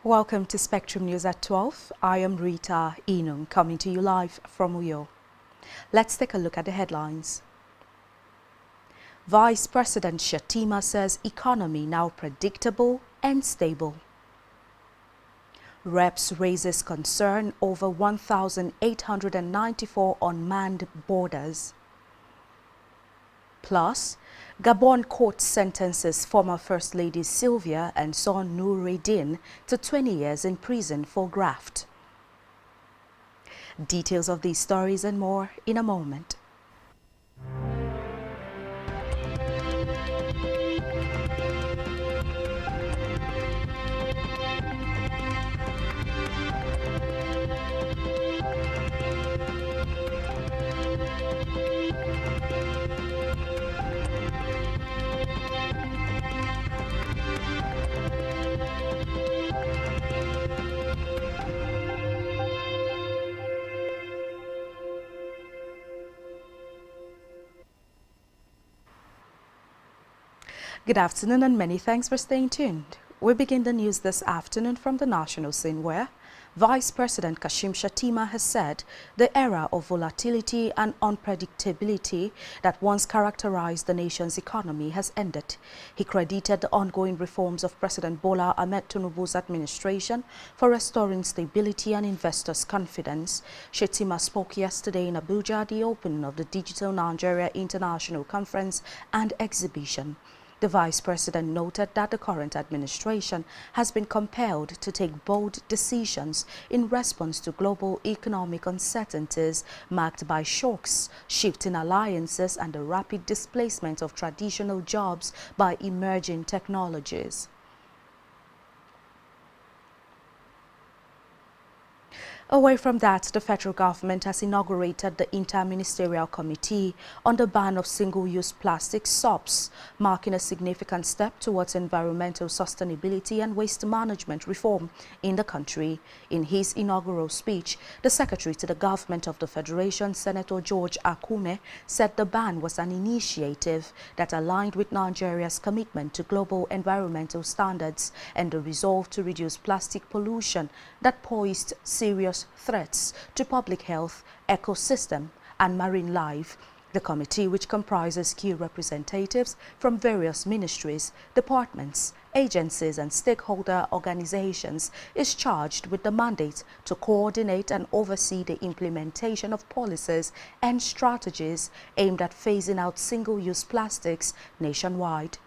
Welcome to Spectrum News at 12. I am Rita Inung, coming to you live from Uyo. Let's take a look at the headlines. Vice President Shettima says economy now predictable and stable. Reps raises concern over 1,894 unmanned borders. Plus, Gabon court sentences former First Lady Sylvia and son Noureddin to 20 years in prison for graft. Details of these stories and more in a moment. Good afternoon and many thanks for staying tuned. We begin the news this afternoon from the national scene where Vice President Kashim Shettima has said the era of volatility and unpredictability that once characterized the nation's economy has ended. He credited the ongoing reforms of President Bola Ahmed Tinubu's administration for restoring stability and investors' confidence. Shettima spoke yesterday in Abuja at the opening of the Digital Nigeria International Conference and Exhibition. The Vice President noted that the current administration has been compelled to take bold decisions in response to global economic uncertainties marked by shocks, shifting alliances, and the rapid displacement of traditional jobs by emerging technologies. Away from that, the federal government has inaugurated the Inter-Ministerial Committee on the Ban of Single-Use Plastic (SOPs), marking a significant step towards environmental sustainability and waste management reform in the country. In his inaugural speech, the Secretary to the Government of the Federation, Senator George Akume, said the ban was an initiative that aligned with Nigeria's commitment to global environmental standards and the resolve to reduce plastic pollution that posed serious threats to public health, ecosystem, and marine life. The committee, which comprises key representatives from various ministries, departments, agencies, and stakeholder organizations, is charged with the mandate to coordinate and oversee the implementation of policies and strategies aimed at phasing out single-use plastics nationwide.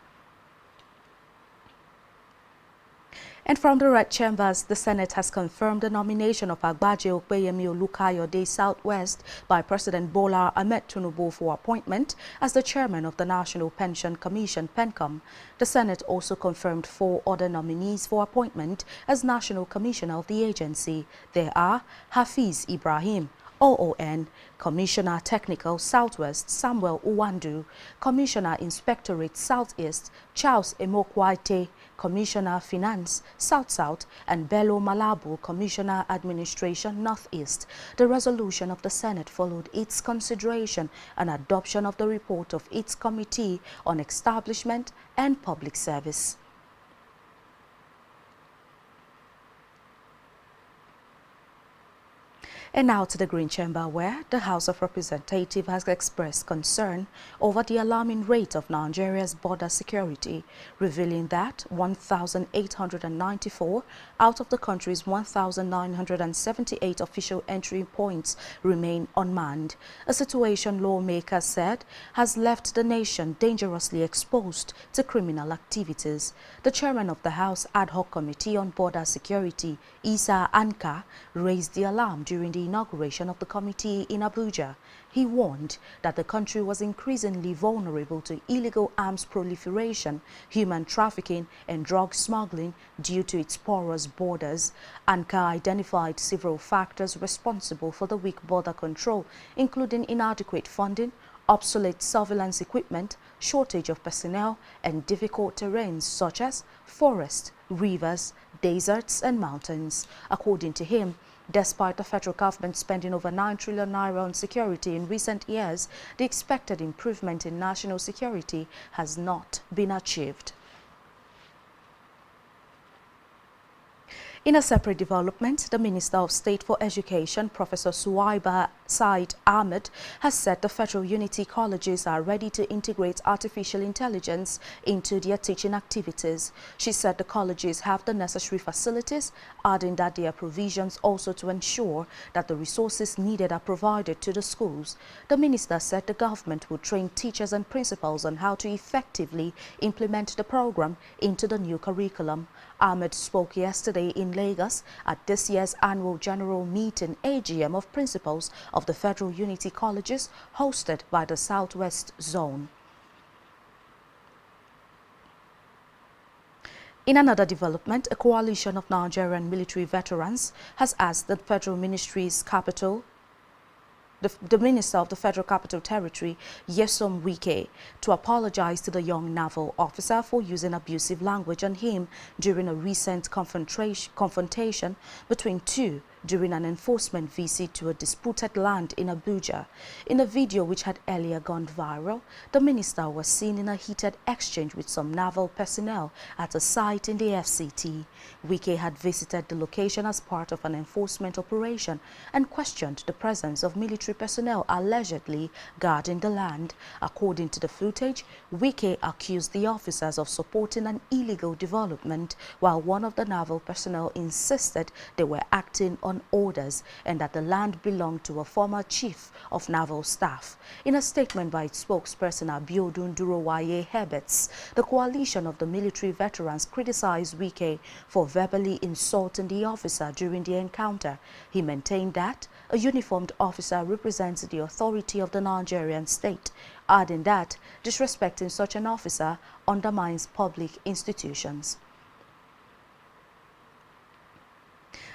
And from the Red Chambers, the Senate has confirmed the nomination of Agbaje Okpeyemi Olukayode Southwest by President Bola Ahmed Tinubu for appointment as the chairman of the National Pension Commission, PENCOM. The Senate also confirmed 4 other nominees for appointment as National Commissioner of the agency. They are Hafiz Ibrahim, OON, Commissioner Technical Southwest Samuel Uwandu, Commissioner Inspectorate Southeast Charles Emokwaite, Commissioner Finance South-South, and Bello Malabu, Commissioner Administration Northeast. The resolution of the Senate followed its consideration and adoption of the report of its Committee on Establishment and Public Service. And now to the Green Chamber, where the House of Representatives has expressed concern over the alarming rate of Nigeria's border security, revealing that 1,894 out of the country's 1,978 official entry points remain unmanned, a situation lawmakers said has left the nation dangerously exposed to criminal activities. The chairman of the House Ad Hoc Committee on Border Security, Isa Anka, raised the alarm during the inauguration of the committee in Abuja. He warned that the country was increasingly vulnerable to illegal arms proliferation, human trafficking, and drug smuggling due to its porous borders. Anka identified several factors responsible for the weak border control, including inadequate funding, obsolete surveillance equipment, shortage of personnel, and difficult terrains such as forests, rivers, deserts, and mountains. According to him, despite the federal government spending over 9 trillion naira on security in recent years, the expected improvement in national security has not been achieved. In a separate development, the Minister of State for Education, Professor Suwaiba Said Ahmed, has said the Federal Unity Colleges are ready to integrate artificial intelligence into their teaching activities. She said the colleges have the necessary facilities, adding that there are provisions also to ensure that the resources needed are provided to the schools. The minister said the government will train teachers and principals on how to effectively implement the program into the new curriculum. Ahmed spoke yesterday in Lagos at this year's annual general meeting AGM of principals of the Federal Unity Colleges hosted by the Southwest Zone. In another development, a coalition of Nigerian military veterans has asked the Federal Ministry's capital the Minister of the Federal Capital Territory, Nyesom Wike, to apologize to the young naval officer for using abusive language on him during a recent confrontation between two during an enforcement visit to a disputed land in Abuja. In a video which had earlier gone viral, the minister was seen in a heated exchange with some naval personnel at a site in the FCT. Wike had visited the location as part of an enforcement operation and questioned the presence of military personnel allegedly guarding the land. According to the footage, Wike accused the officers of supporting an illegal development, while one of the naval personnel insisted they were acting on orders and that the land belonged to a former chief of naval staff. In a statement by its spokesperson Abiodun Durowaye Herberts, the coalition of the military veterans criticized Wike for verbally insulting the officer during the encounter. He maintained that a uniformed officer represents the authority of the Nigerian state, adding that disrespecting such an officer undermines public institutions.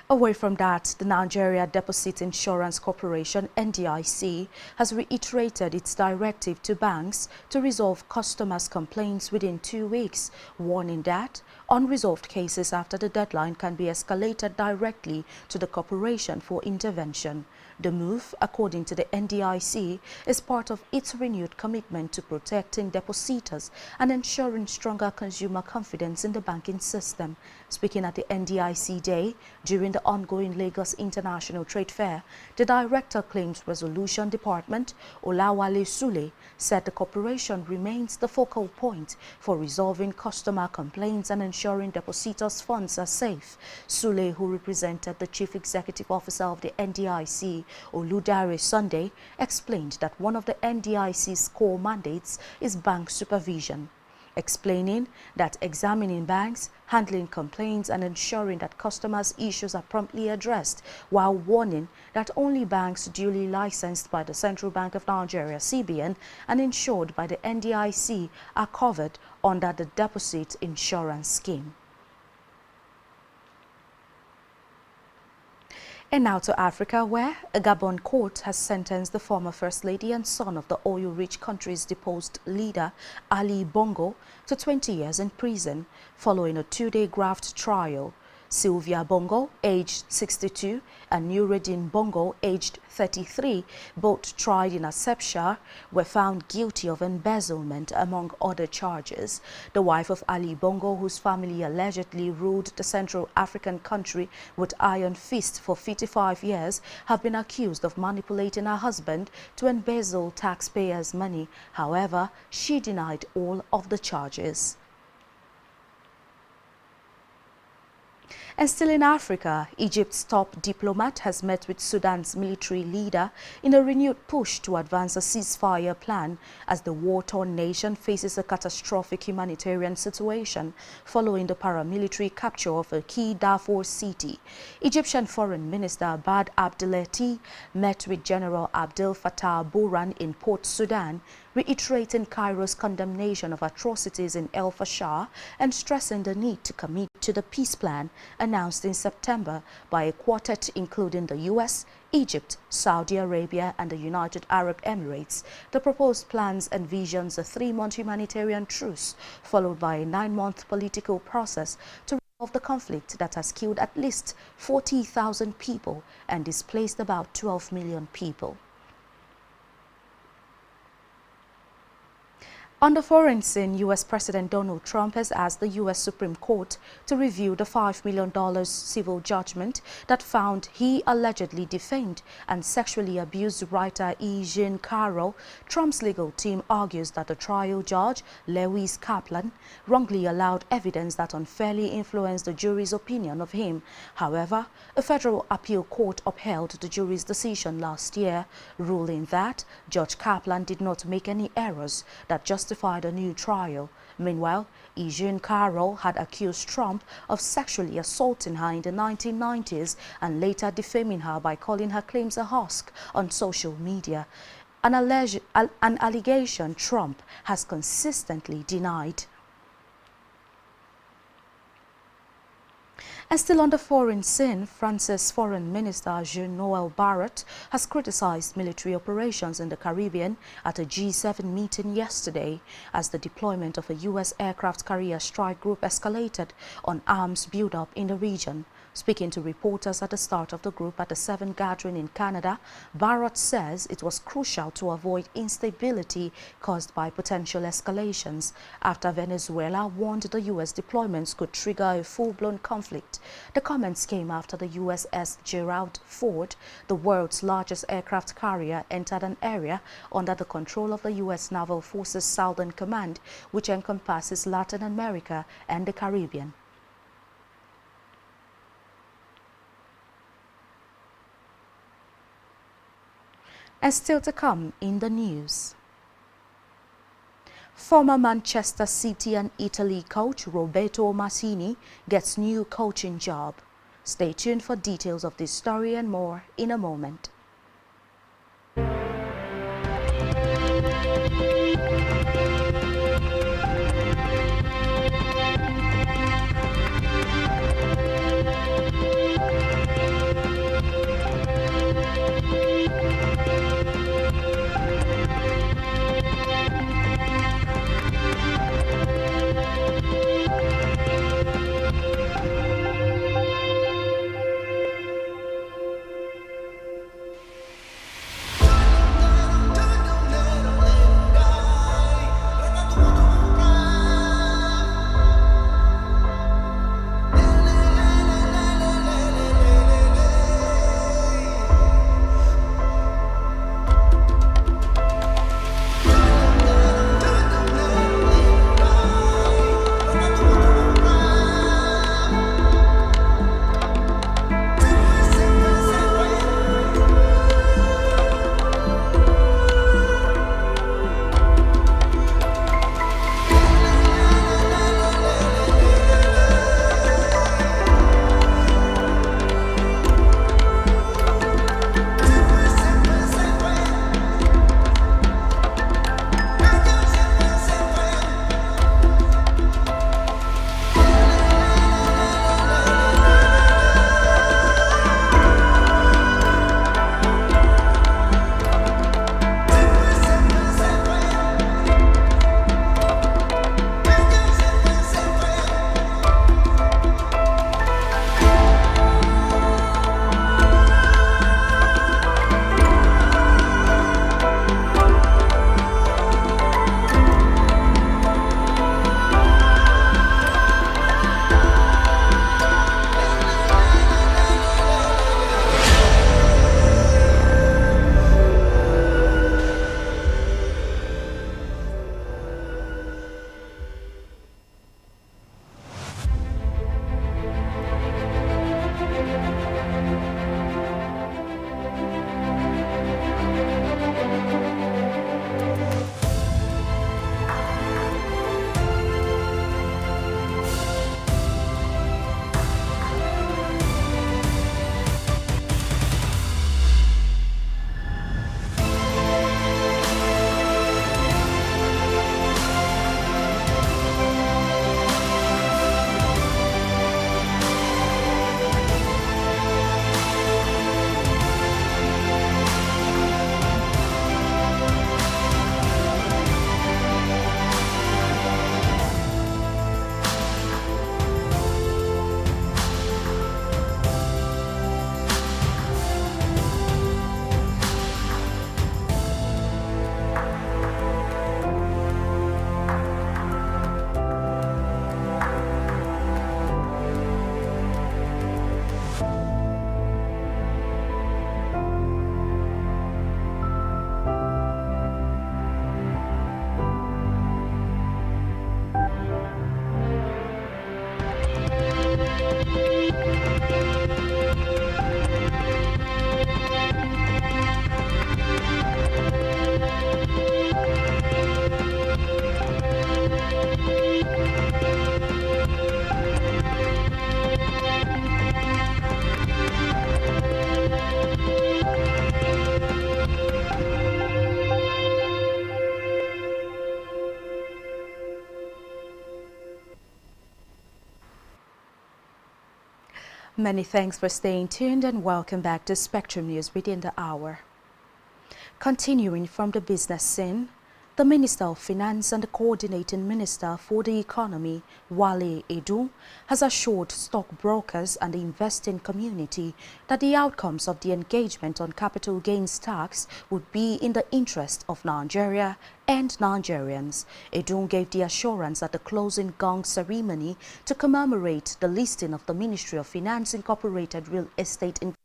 Away from that, the Nigeria Deposit Insurance Corporation, NDIC, has reiterated its directive to banks to resolve customers' complaints within 2 weeks, warning that unresolved cases after the deadline can be escalated directly to the corporation for intervention. The move, according to the NDIC, is part of its renewed commitment to protecting depositors and ensuring stronger consumer confidence in the banking system. Speaking at the NDIC Day during the ongoing Lagos International Trade Fair, the Director Claims Resolution Department, Olawale Sule, said the corporation remains the focal point for resolving customer complaints and ensuring depositors' funds are safe. Sule, who represented the Chief Executive Officer of the NDIC, Oludare Sunday, explained that one of the NDIC's core mandates is bank supervision, explaining that examining banks, handling complaints and ensuring that customers' issues are promptly addressed, while warning that only banks duly licensed by the Central Bank of Nigeria (CBN) and insured by the NDIC are covered under the Deposit Insurance Scheme. And now to Africa, where a Gabon court has sentenced the former First Lady and son of the oil-rich country's deposed leader, Ali Bongo, to 20 years in prison following a 2-day graft trial. Sylvia Bongo, aged 62, and Nuruddin Bongo, aged 33, both tried in Asepshar, were found guilty of embezzlement, among other charges. The wife of Ali Bongo, whose family allegedly ruled the Central African country with iron fist for 55 years, have been accused of manipulating her husband to embezzle taxpayers' money. However, she denied all of the charges. And still in Africa, Egypt's top diplomat has met with Sudan's military leader in a renewed push to advance a ceasefire plan as the war-torn nation faces a catastrophic humanitarian situation following the paramilitary capture of a key Darfur city. Egyptian Foreign Minister Abad Abdelati met with General Abdel Fattah Burhan in Port Sudan, reiterating Cairo's condemnation of atrocities in El Fasher and stressing the need to commit to the peace plan announced in September by a quartet including the US, Egypt, Saudi Arabia and the United Arab Emirates. The proposed plans envisions a 3-month humanitarian truce followed by a 9-month political process to resolve the conflict that has killed at least 40,000 people and displaced about 12 million people. On the foreign scene, U.S. President Donald Trump has asked the U.S. Supreme Court to review the $5 million civil judgment that found he allegedly defamed and sexually abused writer E. Jean Carroll. Trump's legal team argues that the trial judge, Lewis Kaplan, wrongly allowed evidence that unfairly influenced the jury's opinion of him. However, a federal appeal court upheld the jury's decision last year, ruling that Judge Kaplan did not make any errors that justified a new trial. Meanwhile, E. Jean Carroll had accused Trump of sexually assaulting her in the 1990s and later defaming her by calling her claims a husk on social media, an allegation Trump has consistently denied. And still on the foreign scene, France's Foreign Minister Jean-Noel Barrot has criticized military operations in the Caribbean at a G7 meeting yesterday as the deployment of a U.S. aircraft carrier strike group escalated on arms buildup in the region. Speaking to reporters at the start of the group at the 7th gathering in Canada, Barrot says it was crucial to avoid instability caused by potential escalations after Venezuela warned the U.S. deployments could trigger a full-blown conflict. The comments came after the USS Gerald Ford, the world's largest aircraft carrier, entered an area under the control of the U.S. Naval Forces Southern Command, which encompasses Latin America and the Caribbean. And still to come in the news. Former Manchester City and Italy coach Roberto Mancini gets new coaching job. Stay tuned for details of this story and more in a moment. Many thanks for staying tuned and welcome back to Spectrum News within the hour. Continuing from the business scene, the Minister of Finance and the Coordinating Minister for the Economy, Wale Edu, has assured stockbrokers and the investing community that the outcomes of the engagement on capital gains tax would be in the interest of Nigeria and Nigerians. Edu gave the assurance at the closing gong ceremony to commemorate the listing of the Ministry of Finance Incorporated Real Estate Investment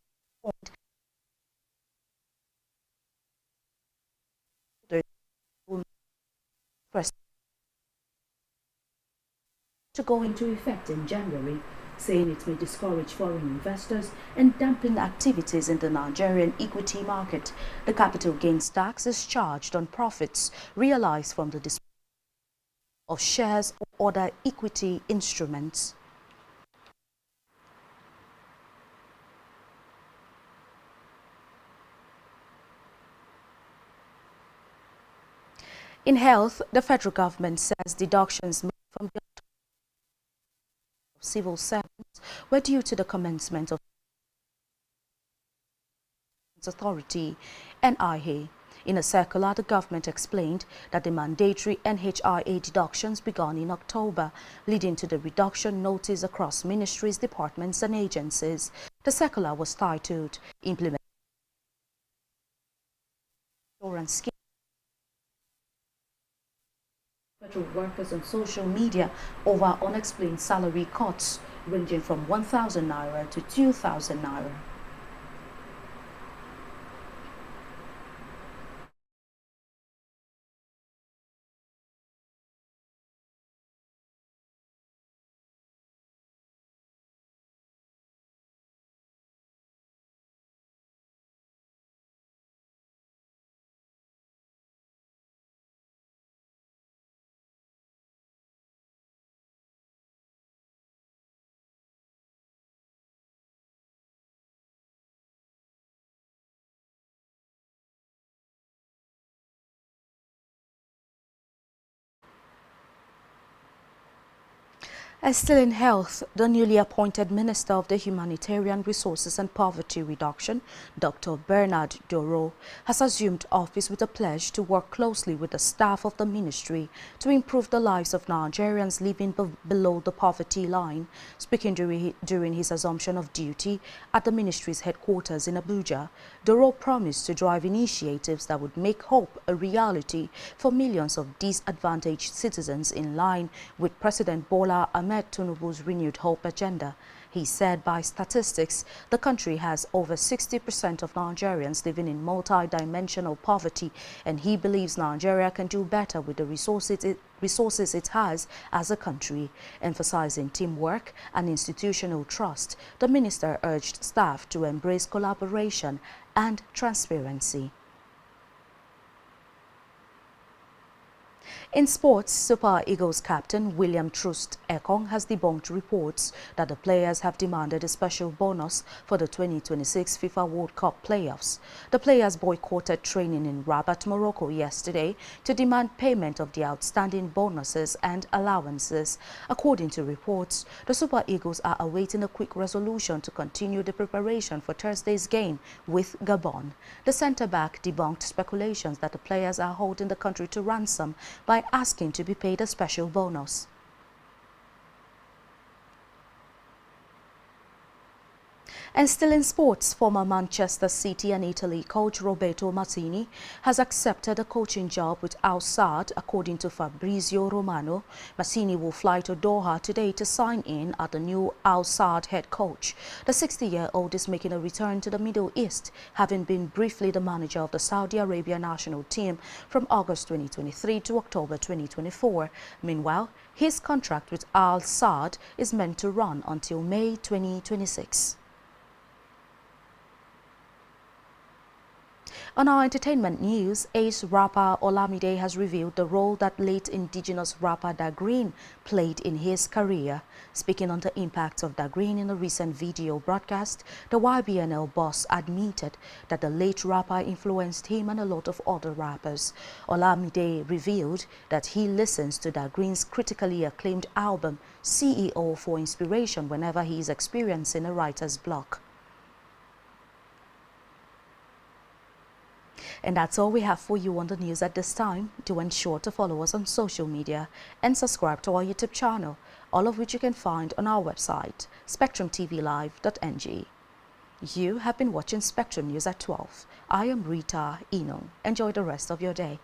to go into effect in January, saying it may discourage foreign investors and dampen activities in the Nigerian equity market. The capital gains tax is charged on profits realized from the disposal of shares or other equity instruments. In health, the federal government says deductions made from the civil servants were due to the commencement of authority NIA. In a circular, the government explained that the mandatory NHIA deductions began in October, leading to the reduction notice across ministries, departments and agencies. The circular was titled Implement Insurance Scheme. Federal workers on social media over unexplained salary cuts ranging from 1,000 naira to 2,000 naira. As still in health, the newly appointed Minister of the Humanitarian Resources and Poverty Reduction, Dr. Bernard Doro, has assumed office with a pledge to work closely with the staff of the ministry to improve the lives of Nigerians living below the poverty line. Speaking during his assumption of duty at the ministry's headquarters in Abuja, Doro promised to drive initiatives that would make hope a reality for millions of disadvantaged citizens in line with President Bola Ahmed Tinubu's renewed hope agenda. He said by statistics, the country has over 60% of Nigerians living in multi-dimensional poverty, and he believes Nigeria can do better with the resources it has as a country. Emphasizing teamwork and institutional trust, the minister urged staff to embrace collaboration and transparency. In sports, Super Eagles captain William Troost Ekong has debunked reports that the players have demanded a special bonus for the 2026 FIFA World Cup playoffs. The players boycotted training in Rabat, Morocco yesterday to demand payment of the outstanding bonuses and allowances. According to reports, the Super Eagles are awaiting a quick resolution to continue the preparation for Thursday's game with Gabon. The centre-back debunked speculations that the players are holding the country to ransom by asking to be paid a special bonus. And still in sports, former Manchester City and Italy coach Roberto Mancini has accepted a coaching job with Al Sadd, according to Fabrizio Romano. Mancini will fly to Doha today to sign in as the new Al Sadd head coach. The 60-year-old is making a return to the Middle East, having been briefly the manager of the Saudi Arabia national team from August 2023 to October 2024. Meanwhile, his contract with Al Sadd is meant to run until May 2026. On our entertainment news, ace rapper Olamide has revealed the role that late indigenous rapper Da Green played in his career. Speaking on the impact of Da Green in a recent video broadcast, the YBNL boss admitted that the late rapper influenced him and a lot of other rappers. Olamide revealed that he listens to Da Green's critically acclaimed album CEO for inspiration whenever he is experiencing a writer's block. And that's all we have for you on the news at this time. Do ensure to follow us on social media and subscribe to our YouTube channel, all of which you can find on our website, spectrumtvlive.ng. You have been watching Spectrum News at 12. I am Rita Eno. Enjoy the rest of your day.